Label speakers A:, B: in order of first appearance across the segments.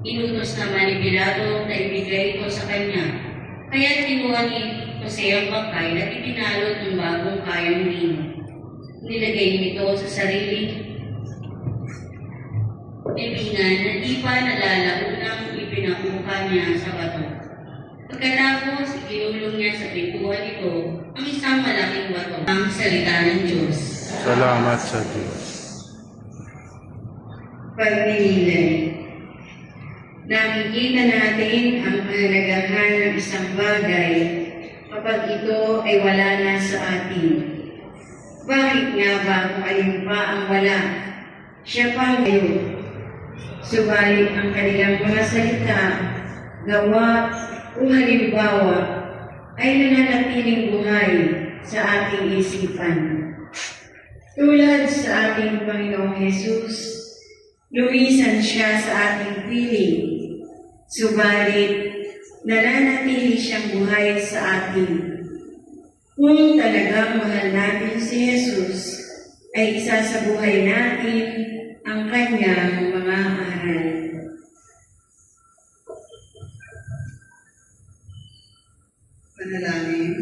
A: Inutos naman ni Pilato na ibigay ito sa kanya. Kaya kinuha ni Jose ang bangkay at ipinalot ng bagong kayong lino. Nilagay nito sa sarili libingan na di pa nalalaunang ipinakuha niya sa bato. Pagkatapos, ikinulong niya sa pintuan ito ang isang malaking bato, ang salita ng Diyos.
B: Salamat sa Diyos.
A: Pagninilay. Nakikita natin ang kahalagahan ng isang bagay kapag ito ay wala na sa atin. Bakit nga ba kung alin pa ang wala? Siya pa ngayon. Subalit ang kanilang mga salita, gawa o halimbawa ay nananatiling buhay sa ating isipan. Tulad sa ating Panginoong Hesus, lumisan siya sa ating piling, subalit nananatili siyang buhay sa atin. Kung talagang mahal natin si Jesus, ay isa sa buhay natin ang kanyang mga aral.
C: Panalangin.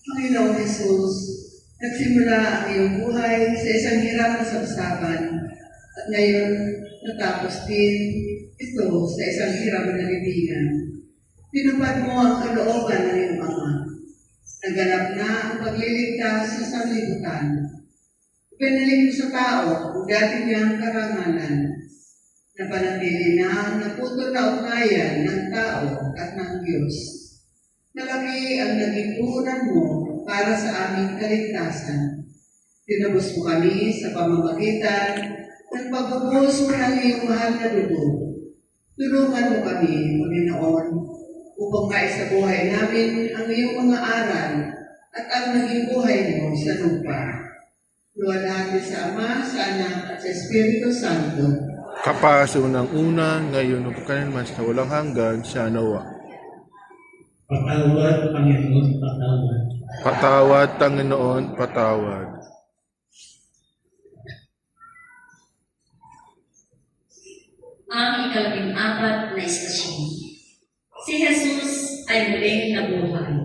C: Panginoong Jesus, nagsimula ang iyong buhay sa isang hirap na sabsaban at ngayon natapos din ito sa isang hirap na libingan. Tinupad mo ang kalooban ng iyong Ama. Naganap na ang pagliligtas sa sanlibutan. Pinalik mo sa tao ang dati niyang karangalan. Napanatili na ang naputol na ugnayan ng tao at ng Diyos. Malaki ang naging puhunan mo para sa aming kaligtasan. Tinubos mo kami sa pamamagitan ng pagbubuhos mo ng iyong mahal na dugo. Tulungan mo kami, Panginoon, upang maisabuhay namin ang iyong mga aral at ang naging buhay mo sa lupa. Luwal natin sa Ama, sa Anak, at sa Espiritu Santo.
B: Kapasa unang-una, ngayon o man sa walang hanggan, siya nawa.
D: Patawad, Panginoon, patawad.
B: Patawad, Panginoon, patawad.
A: Ang ikalabing-apat na istasyon. Si Jesus ay muling nabuhay.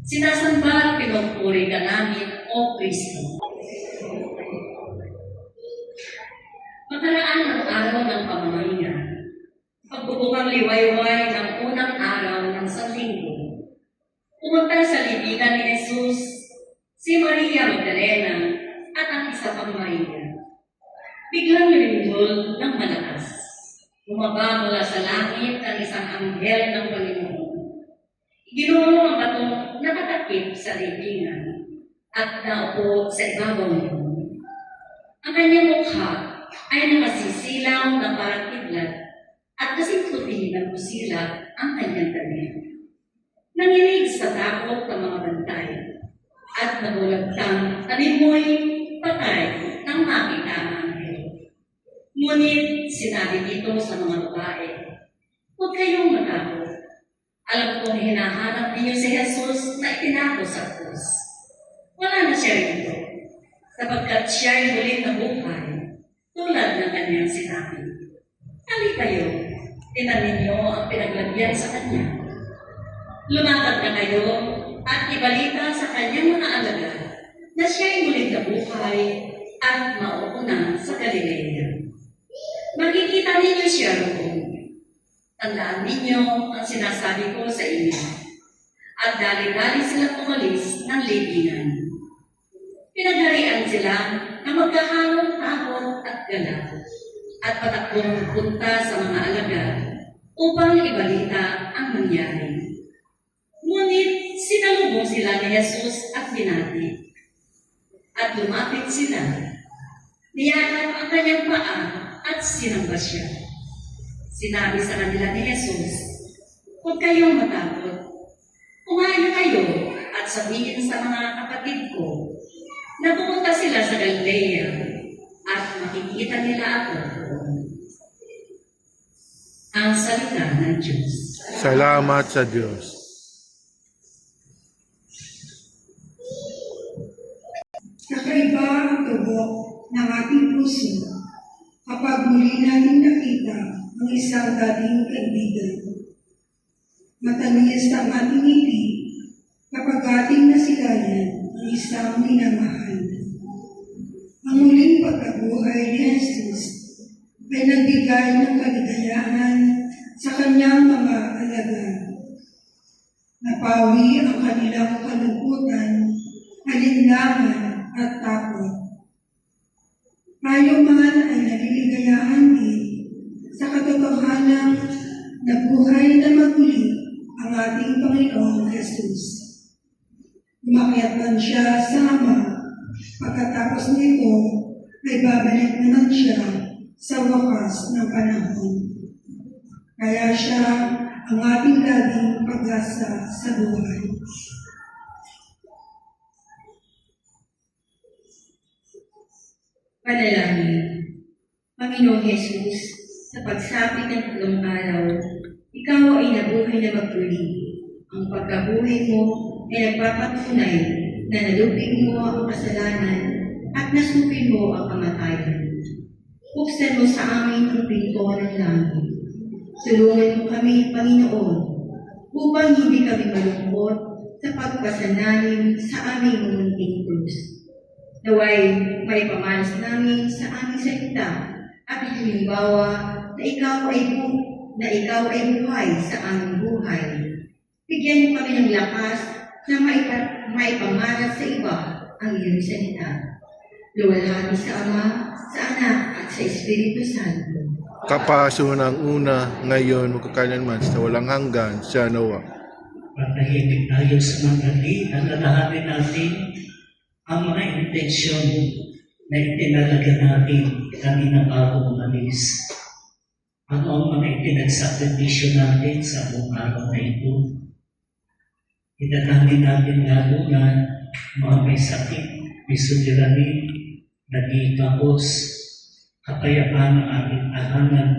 A: Sinasamba at pinupuri ka namin, O Kristo. Makaraan ang araw ng pamamahinga. Pagbubukang liwayway ng unang araw ng Sanlinggo. Pumunta sa libingan ni Jesus si Maria Magdalena at ang isa pang Maria. Biglang lumindol ng malakas. Bumaba mula sa langit ang isang anghel ng Panginoon. Ginoo ang batong nakatakip sa libingan at naupo sa ibabaw nito. Ang kanyang mukha ay nakasisilaw na parang kidlat at kasing puti ng kusila ang kanyang damit. Nanginig sa takot ng mga bantay at nabulagtang animoy patay ng makita ang anghel. Ngunit sinabi dito sa mga babae, huwag kayong matakot. Alam kong hinahanap ninyo si Jesus na itinako sa krus. Wala na siya rito, sapagkat siya ay muling nabuhay, tulad ng kanyang sinabi. Halika kayo, tinan ninyo ang pinaglagyan sa kanya. Lumakad na kayo at ibalita sa kanyang mga alagad na siya ay muling nabuhay at mauuna sa Galilea. Makikita ninyo siya roon. Tandaan ninyo ang sinasabi ko sa inyo. At dali-dali sila umalis ng libingan. Pinagharian sila na magkahalong takot at galak at patakbong punta sa mga alagad upang ibalita ang nangyari. Ngunit sinalubong sila ni Jesus at binati. At lumapit sila. Niyakap ang kanyang paa at sinamba siya. Sinabi sa kanila ni Jesus, huwag kayong matakot. Kumain kayo at sabihin sa mga kapatid ko na pumunta sila sa Galilea at makikita nila ako doon. Ang salita ng Diyos.
B: Salamat sa Diyos.
E: Kakaiba ang tubok ng ating puso kapag muli natin nakita isang dating kaibigan. Matamis ang ating ngiti kapag ating nasilayan ang isang minamahal. Ang muling pagkabuhay ni Jesus ay nagbigay ng kaligayahan sa kanyang mga alagad. Napawi ang kanilang kalungkutan, alinlangan at takot. Tayo man ay naliligayahan din sa katotohanang nabuhay na maguli ang ating Panginoong Jesus. Umakyat man siya sa Ama, pagkatapos nito ay babalik naman siya sa wakas ng panahon. Kaya siya ang ating laging pag-asa sa buhay.
A: Panalangin. Panginoong Jesus, sa pagsapit ng 3 araw, ikaw ay nabuhay na magpuli. Ang pagkabuhay mo ay nagpapatunay na nalupig mo ang kasalanan at nasupin mo ang kamatayan. Buksan mo sa amin ang pinto ng langit. Tulungan mo kami, Panginoon, upang hindi kami malungkot sa pagpasananin sa aming munting krus. Naway may pamalas namin sa aming salita at halimbawa na ikaw ay buhay sa aming buhay. Bigyan mo kami ng lakas na maipamalas sa iba ang iyong salita. Luwalhati sa Ama, sa Anak at sa Espiritu Santo.
B: Kapaso ng una, ngayon, magkakailanman sa walang hanggan, siya nawa.
D: Patahimik tayo sa mga at lalahanin natin ang mga intensyon na itinalaga natin kanina bago umalis. Ano ang mga ipinagsakripisyo natin sa buong araw na ito? Itatangin natin lalo na mga may sakit, may suliranin, nag-iikapos, kapayapaan ng ating tahanan,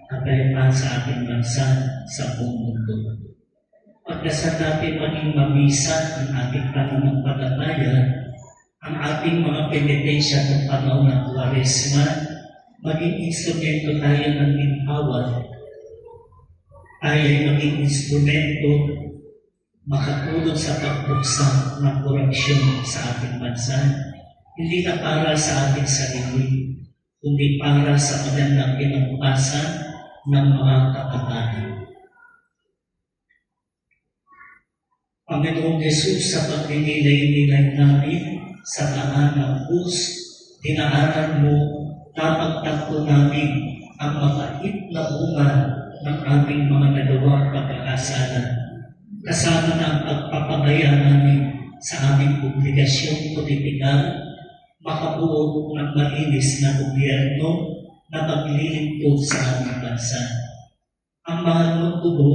D: kapayapaan sa ating bansa, sa buong mundo. Pagkasal natin maging mabisa ang ating pananampalataya, ang ating mga penitensya ng panahon ng Kwaresma, maging instrumento tayo ng ginhawa. Tayo ay maging instrumento makatulong sa pagbuksan ng korupsyon sa ating bansa, hindi na para sa ating sarili, kundi para sa magandang kinabukasan ng mga kapatanan. Panginoong Jesus, sa pagninilay-nilay namin sa daan ng krus, dinaanan mo na pagtakto namin ang mapait na bunga ng aming mga nagawang pagkakasala, kasama na ang pagpapabaya namin sa aming obligasyong politikal, makabuo ng malinis na gobyerno na maglilingkod sa aming bansa. Ang mahal mong dugo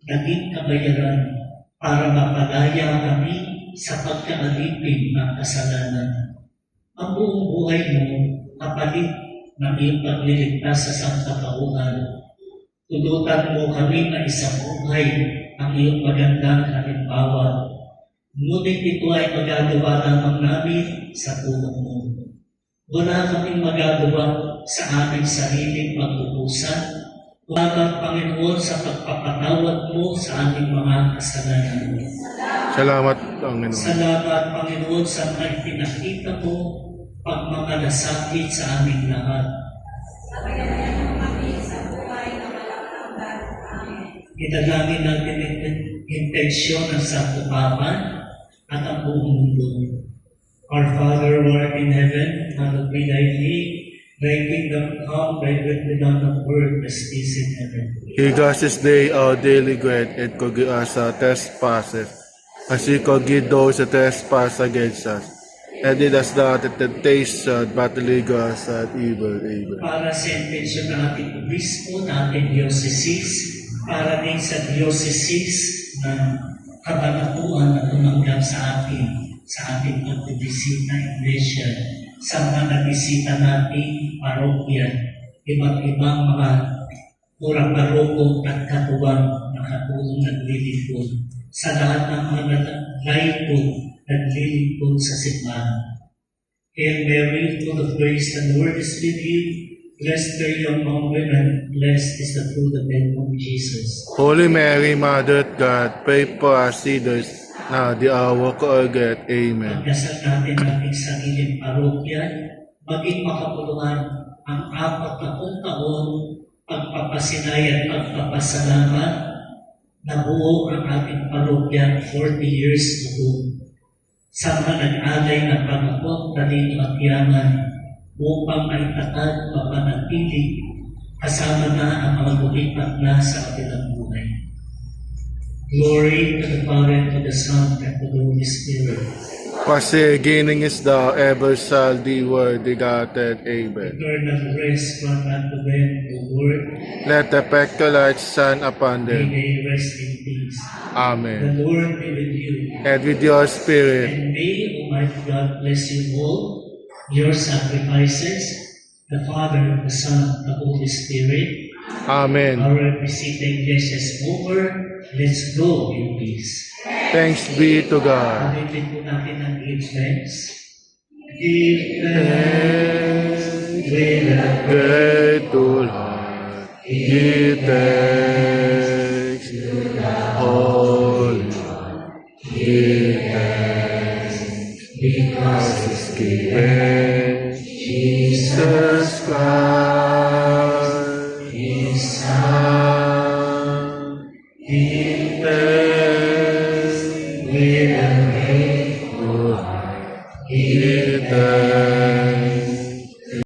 D: naging kabayaran para mapalaya kami sa pagkaalipin ng kasalanan. Ang buong buhay mo kapalit ng iyong pagliligtas sa sangkatauhan. Tulutan mo kami na isang buhay ang iyong magandang halimbawa. Ngunit ito ay magagawa lamang namin sa tulong mo. Wala kaming magagawa sa aming sariling pag-uusan, Salamat, Panginoon, sa pagpapatawad mo sa aming mga kasalanan.
B: Salamat, Panginoon.
D: Salamat, Panginoon, sa may pinakita mo pagmamalasakit sa aming lahat. Idalangin natin ang intensyon ng Santo-Papa at ang buong mundo. Our Father who art in heaven, hallowed be thy name. Thy kingdom come, thy will be done on earth as it is in heaven.
B: Give us this day our daily bread, and forgive us our trespasses, as we forgive those that trespass against us. And lead us not into temptation, but deliver us from evil. Amen.
D: Para sa intensyon ng ating obispo, ng ating diocese, para din sa diocese ng kabanatuan na tumanggap sa ating pagbibisita iglesia, sa mga nabisita nating parokya, iba't ibang mga murang paroko at katuwang nakatulong naglilingkod, sa lahat ng mga laiko naglilingkod sa simbahan. Hail Mary, full of grace, the Lord is with you. Blessed are you among women, blessed is the fruit of thy womb, Jesus.
B: Holy Mary, Mother of God, pray for us sinners, now the hour of our death. Amen.
D: Pagdasal natin ating sariling parokya, maging makapuluhan ang 40 taon pagpapasinay at pagpapasalamat na buo ang ating parokya 40 years ago. Sa mga nag-alay ng pangakot, talino at yaman, upang ay tatag papanatili kasama na ang mga lumipat na sa kanilang buhay. Glory to the Father, to the Son, and to the Holy Spirit.
B: Pasi beginning is thou, ever shall be word begotten. Amen.
D: Eternal rest from unto them, O Lord,
B: Let the perpetual light shine upon
D: may
B: them.
D: they rest in peace. The
B: Amen.
D: Lord be with you,
B: And with your spirit,
D: and may Almighty God bless you all, your sacrifices, the Father, the Son, the Holy Spirit.
B: Amen.
D: Our visiting guest is over. Let's go in peace.
B: Thanks be to God.
D: Pagdating po natin ang give thanks. Give thanks with a
B: Great to Lord, give thanks to the Holy One. Give thanks because His given Jesus Christ.